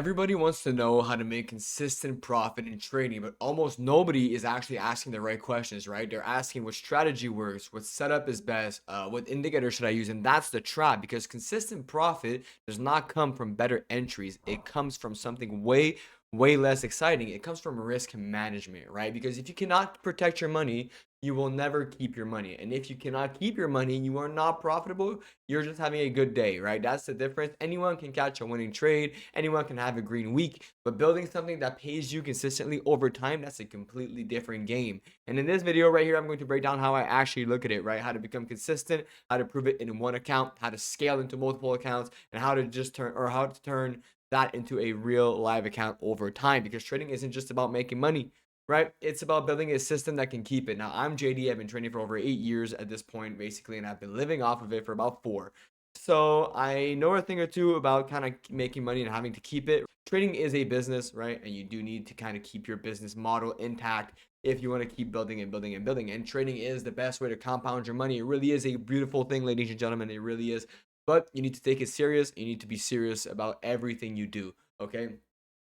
Everybody wants to know how to make consistent profit in trading, but almost nobody is actually asking the right questions, right? They're asking what strategy works, what setup is best, what indicator should I use, and that's the trap because consistent profit does not come from better entries. It comes from something way less exciting. It comes from risk management, right? Because if you cannot protect your money, you will never keep your money. And if you cannot keep your money, you are not profitable. You're just having a good day, right? That's the difference. Anyone can catch a winning trade, anyone can have a green week, but building something that pays you consistently over time, that's a completely different game. And in this video right here, I'm going to break down how I actually look at it, right? How to become consistent, how to prove it in one account, how to scale into multiple accounts, and how to turn that into a real live account over time, because trading isn't just about making money, right? It's about building a system that can keep it. Now, I'm JD. I've been trading for over 8 years at this point, basically, and I've been living off of it for about 4. So I know a thing or two about kind of making money and having to keep it. Trading is a business, right? And you do need to kind of keep your business model intact if you want to keep building and building and building. And trading is the best way to compound your money. It really is a beautiful thing, ladies and gentlemen. It really is. But you need to take it serious. You need to be serious about everything you do. Okay.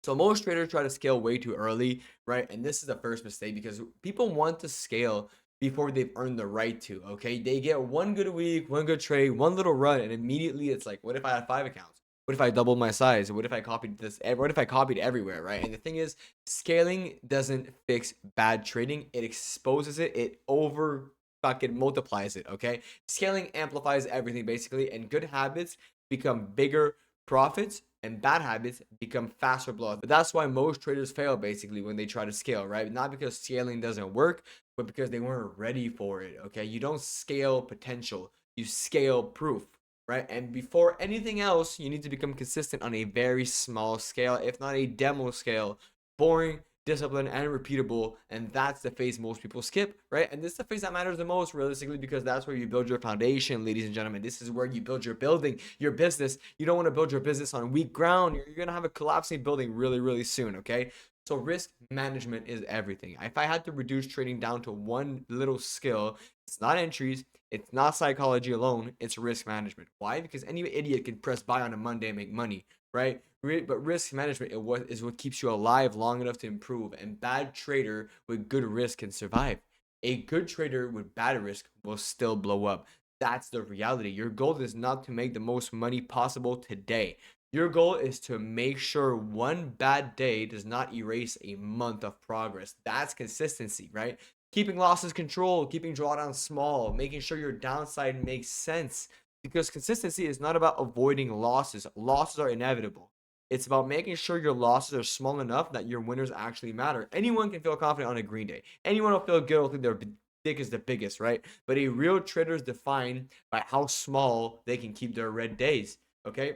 So most traders try to scale way too early, right? And this is the first mistake because people want to scale before they've earned the right to. Okay. They get one good week, one good trade, one little run, and immediately it's like, what if I had 5 accounts? What if I doubled my size? What if I copied this? What if I copied everywhere, right? And the thing is, scaling doesn't fix bad trading. It exposes it. It over fucking multiplies it. Okay. Scaling amplifies everything basically, and good habits become bigger profits and bad habits become faster blowouts. But that's why most traders fail basically when they try to scale, right? Not because scaling doesn't work, but because they weren't ready for it. Okay. You don't scale potential, you scale proof, right? And before anything else, you need to become consistent on a very small scale, if not a demo scale. Boring, disciplined, and repeatable. And that's the phase most people skip, right? And this is the phase that matters the most realistically, because that's where you build your foundation, ladies and gentlemen. This is where you build your building, your business. You don't want to build your business on weak ground. You're going to have a collapsing building really soon, okay? So risk management is everything. If I had to reduce trading down to one little skill, it's not entries, it's not psychology alone, it's risk management. Why? Because any idiot can press buy on a Monday and make money, right? But risk management is what keeps you alive long enough to improve. And bad trader with good risk can survive. A good trader with bad risk will still blow up. That's the reality. Your goal is not to make the most money possible today. Your goal is to make sure one bad day does not erase a month of progress. That's consistency, right? Keeping losses controlled, keeping drawdowns small, making sure your downside makes sense. Because consistency is not about avoiding losses. Losses are inevitable. It's about making sure your losses are small enough that your winners actually matter. Anyone can feel confident on a green day. Anyone will feel good. Will think their dick is the biggest, right? But a real trader is defined by how small they can keep their red days. Okay,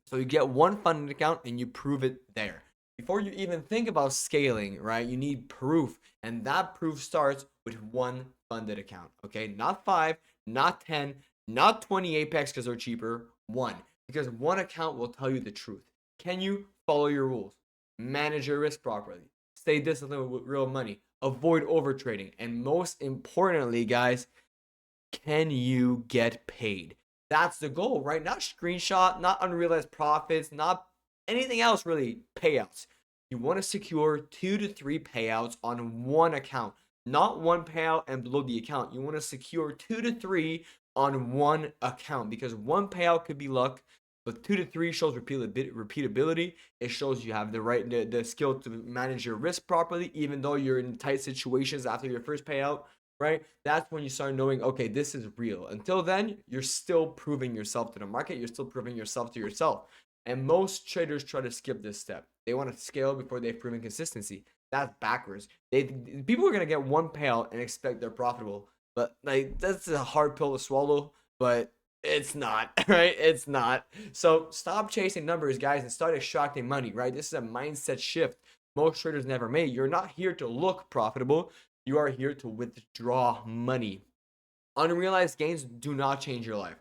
so you get one funded account and you prove it there. Before you even think about scaling, right? You need proof, and that proof starts with one funded account. Okay, not 5, not 10, not 20 Apex because they're cheaper. One, because one account will tell you the truth. Can you follow your rules? Manage your risk properly. Stay disciplined with real money. Avoid overtrading. And most importantly, guys, can you get paid? That's the goal, right? Not screenshot, not unrealized profits, not anything else really. Payouts. You want to secure 2 to 3 payouts on one account, not one payout and below the account. You want to secure 2 to 3 on one account, because one payout could be luck, but 2 to 3 shows repeatability. It shows you have the skill to manage your risk properly, even though you're in tight situations after your first payout, right? That's when you start knowing, okay, this is real. Until then, you're still proving yourself to the market. You're still proving yourself to yourself. And most traders try to skip this step. They want to scale before they've proven consistency. That's backwards. People are gonna get one payout and expect they're profitable, but like that's a hard pill to swallow. But it's not, right? It's not. So stop chasing numbers, guys, and start extracting money, right? This is a mindset shift most traders never made. You're not here to look profitable. You are here to withdraw money. Unrealized gains do not change your life.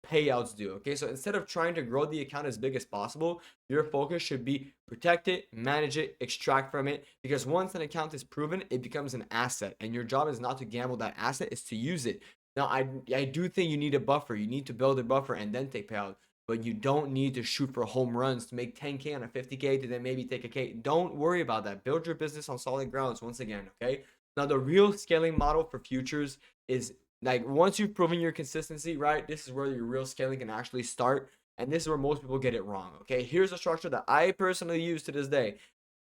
Payouts do. Okay, so instead of trying to grow the account as big as possible, your focus should be protect it, manage it, extract from it. Because once an account is proven, it becomes an asset, and your job is not to gamble that asset; it's to use it. Now, I do think you need a buffer. You need to build a buffer and then take payout. but you don't need to shoot for home runs to make 10K on a 50K to then maybe take a K. Don't worry about that. Build your business on solid grounds once again, okay? Now, the real scaling model for futures is like once you've proven your consistency, right? This is where your real scaling can actually start. And this is where most people get it wrong, okay? Here's a structure that I personally use to this day.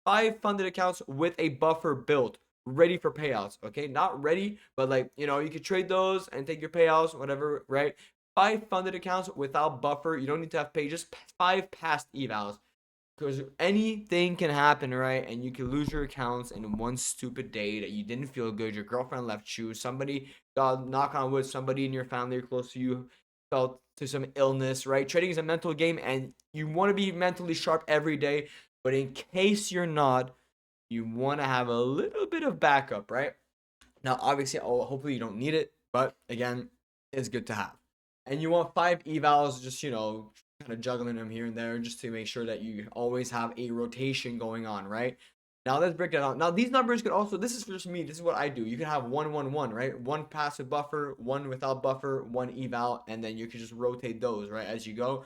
5 funded accounts with a buffer built, ready for payouts, okay? Not ready, but like, you know, you could trade those and take your payouts, whatever, right? 5 funded accounts without buffer. You don't need to have pay, just 5 past evals. Because anything can happen, right? And you can lose your accounts in one stupid day that you didn't feel good. Your girlfriend left you. Somebody, God, knock on wood, somebody in your family or close to you felt to some illness, right? Trading is a mental game, and you want to be mentally sharp every day. But in case you're not, you want to have a little bit of backup, right? Now, obviously, hopefully you don't need it, but again, it's good to have. And you want 5 evals, just, you know, kind of juggling them here and there just to make sure that you always have a rotation going on, right? Now, let's break it down. Now, these numbers could also, this is just me, this is what I do. You can have 1, 1, 1, right? 1 passive buffer, 1 without buffer, 1 eval, and then you can just rotate those, right, as you go.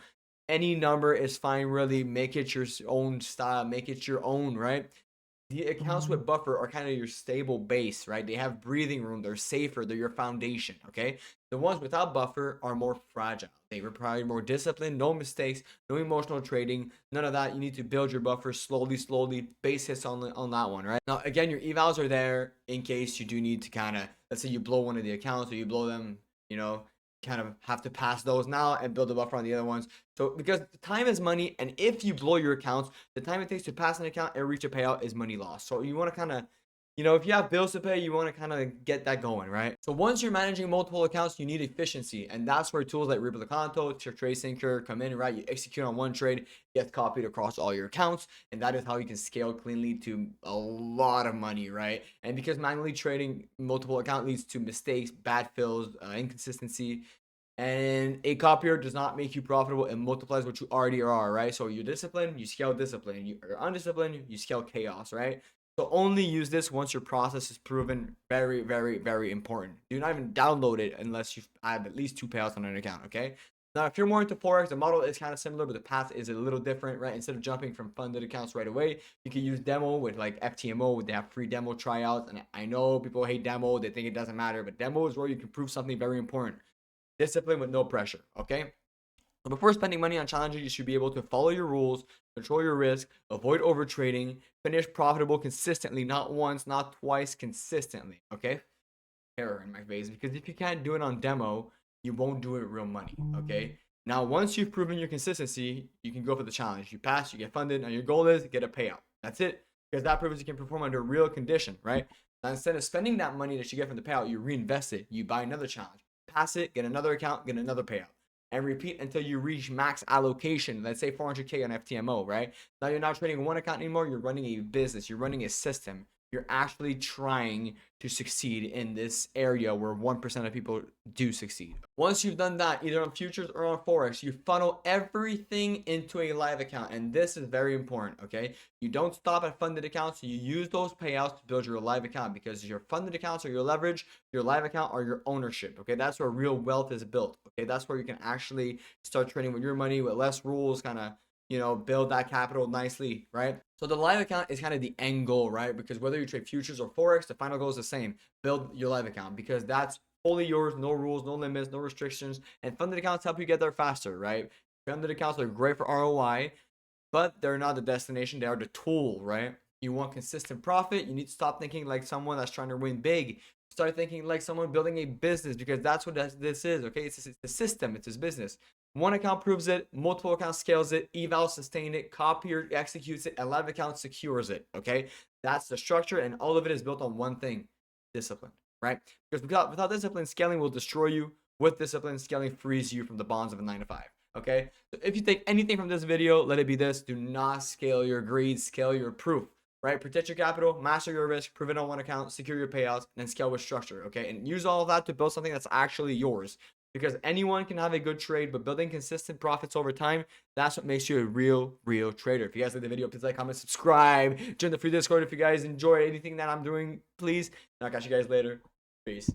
Any number is fine, really. Make it your own style, make it your own, right? The accounts with buffer are kind of your stable base, right? They have breathing room. They're safer. They're your foundation, okay? The ones without buffer are more fragile. They require more discipline, no mistakes, no emotional trading, none of that. You need to build your buffer slowly, slowly. Base hits on that one, right? Now, again, your evals are there in case you do need to kind of, let's say you blow one of the accounts or you blow them, you know, kind of have to pass those now and build a buffer on the other ones. So because time is money, and if you blow your accounts, the time it takes to pass an account and reach a payout is money lost. So you want to kind of, you know, if you have bills to pay, you want to kind of get that going, right? So once you're managing multiple accounts, you need efficiency, and that's where tools like Replicanto, TradeSyncer come in, right? You execute on one trade, gets copied across all your accounts, and that is how you can scale cleanly to a lot of money, right? And because manually trading multiple account leads to mistakes, bad fills, inconsistency, and a copier does not make you profitable. It multiplies what you already are, right? So you're disciplined, you scale discipline. You're undisciplined, you scale chaos, right? So only use this once your process is proven. Very, very, very important. Do not even download it unless you've had at least 2 payouts on an account, okay? Now, if you're more into forex, the model is kind of similar, but the path is a little different, right? Instead of jumping from funded accounts right away, you can use demo with like FTMO. They have free demo tryouts, and I know people hate demo; they think it doesn't matter, but demo is where you can prove something very important. Discipline with no pressure, okay? So before spending money on challenges, you should be able to follow your rules, control your risk, avoid overtrading, finish profitable consistently, not once, not twice, consistently, okay? Error in my face, because if you can't do it on demo, you won't do it with real money, okay? Now, once you've proven your consistency, you can go for the challenge. You pass, you get funded. Now, your goal is get a payout. That's it, because that proves you can perform under real condition, right? Now, instead of spending that money that you get from the payout, you reinvest it. You buy another challenge, pass it, get another account, get another payout, and repeat until you reach max allocation. Let's say 400K on FTMO, right? Now you're not trading one account anymore. You're running a business. You're running a system. You're actually trying to succeed in this area where 1% of people do succeed. Once you've done that, either on futures or on forex, you funnel everything into a live account. And this is very important, okay? You don't stop at funded accounts. You use those payouts to build your live account, because your funded accounts are your leverage, your live account are your ownership, okay? That's where real wealth is built, okay? That's where you can actually start trading with your money with less rules, kind of, you know, build that capital nicely, right? So the live account is kind of the end goal, right? Because whether you trade futures or forex, the final goal is the same. Build your live account, because that's fully yours, no rules, no limits, no restrictions. And funded accounts help you get there faster, right? Funded accounts are great for ROI, but they're not the destination. They are the tool, right? You want consistent profit. You need to stop thinking like someone that's trying to win big. Start thinking like someone building a business, because that's what this is, okay? It's a system. It's his business. One account proves it, multiple accounts scales it, eval sustain it, copier executes it, and live account secures it, okay? That's the structure, and all of it is built on one thing: discipline, right? Because without discipline, scaling will destroy you. With discipline, scaling frees you from the bonds of a 9-to-5, okay? So if you take anything from this video, let it be this: do not scale your greed, scale your proof, right? Protect your capital, master your risk, prove it on one account, secure your payouts, and then scale with structure, okay? And use all of that to build something that's actually yours. Because anyone can have a good trade, but building consistent profits over time, that's what makes you a real trader. If you guys like the video, please like, comment, subscribe, join the free Discord if you guys enjoy anything that I'm doing, please. And I'll catch you guys later. Peace.